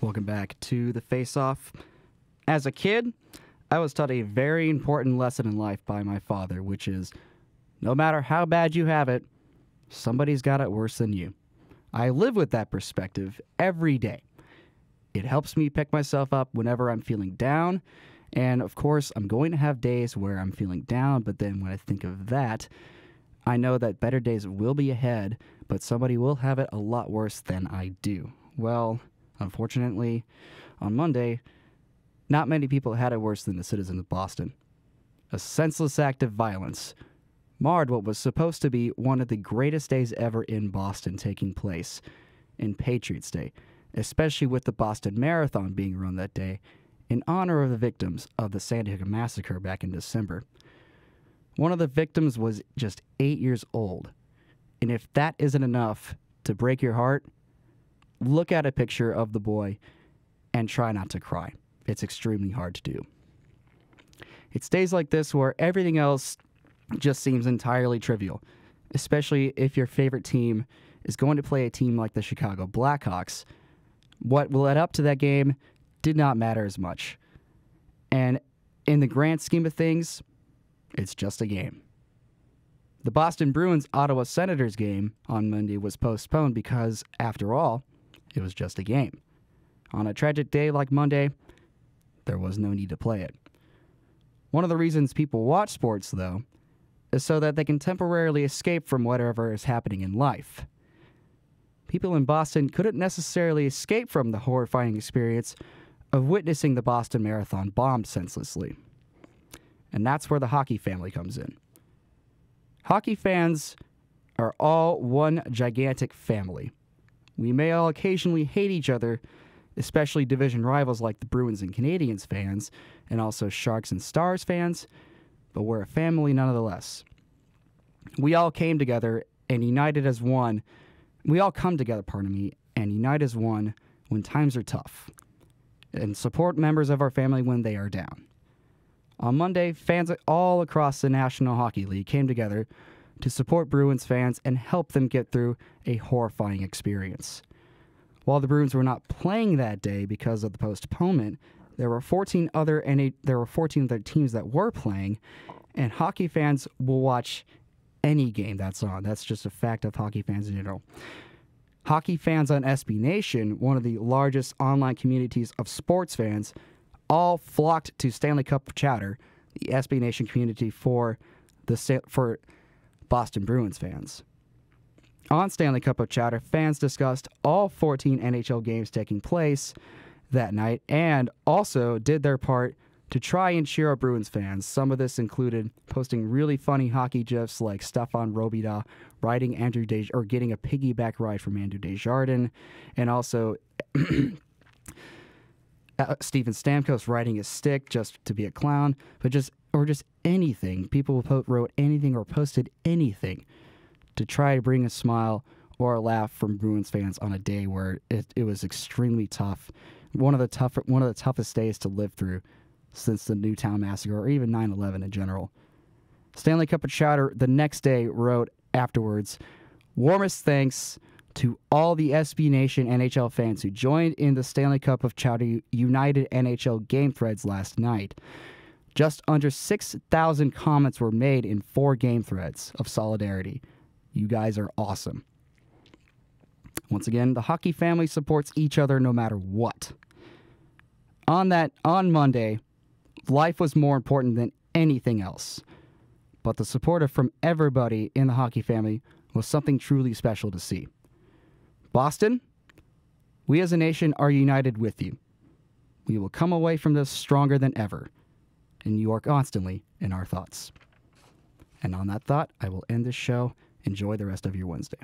Welcome back to the Faceoff. As a kid, I was taught a very important lesson in life by my father, which is no matter how bad you have it, somebody's got it worse than you. I live with that perspective every day. It helps me pick myself up whenever I'm feeling down. And of course, I'm going to have days where I'm feeling down, but then when I think of that, I know that better days will be ahead, but somebody will have it a lot worse than I do. Well, unfortunately, on Monday, not many people had it worse than the citizens of Boston. A senseless act of violence marred what was supposed to be one of the greatest days ever in Boston taking place in Patriots Day, especially with the Boston Marathon being run that day in honor of the victims of the Sandy Hook Massacre back in December. One of the victims was just 8 years old, and if that isn't enough to break your heart, look at a picture of the boy and try not to cry. It's extremely hard to do. It's days like this where everything else just seems entirely trivial, especially if your favorite team is going to play a team like the Chicago Blackhawks. What led up to that game did not matter as much. And in the grand scheme of things, it's just a game. The Boston Bruins Ottawa Senators game on Monday was postponed because, after all, it was just a game. On a tragic day like Monday, there was no need to play it. One of the reasons people watch sports, though, is so that they can temporarily escape from whatever is happening in life. People in Boston couldn't necessarily escape from the horrifying experience of witnessing the Boston Marathon bombed senselessly. And that's where the hockey family comes in. Hockey fans are all one gigantic family. We may all occasionally hate each other, especially division rivals like the Bruins and Canadiens fans, and also Sharks and Stars fans, but we're a family nonetheless. We all came together and united as one. We all come together, and unite as one when times are tough, and support members of our family when they are down. On Monday, fans all across the National Hockey League came together to support Bruins fans and help them get through a horrifying experience. While the Bruins were not playing that day because of the postponement, there were 14 other teams that were playing, and hockey fans will watch any game that's on. That's just a fact of hockey fans in general. Hockey fans on SB Nation, one of the largest online communities of sports fans, all flocked to Stanley Cup Chatter, the SB Nation community for Boston Bruins fans. On Stanley Cup of Chatter, fans discussed all 14 NHL games taking place that night and also did their part to try and cheer up Bruins fans. Some of this included posting really funny hockey gifs like Stefan Robida riding getting a piggyback ride from Andrew Desjardins, and also Steven Stamkos riding his stick just to be a clown, or just anything. People wrote anything or posted anything to try to bring a smile or a laugh from Bruins fans on a day where it was extremely tough. One of the toughest days to live through since the Newtown Massacre, or even 9/11 in general. Stanley Cup of Chatter the next day wrote afterwards, "Warmest thanks to all the SB Nation NHL fans who joined in the Stanley Cup of Chatter United NHL game threads last night. Just under 6,000 comments were made in 4 game threads of solidarity. You guys are awesome." Once again, the hockey family supports each other no matter what. On Monday, life was more important than anything else. But the support from everybody in the hockey family was something truly special to see. Boston, we as a nation are united with you. We will come away from this stronger than ever, and you are constantly in our thoughts. And on that thought, I will end this show. Enjoy the rest of your Wednesday.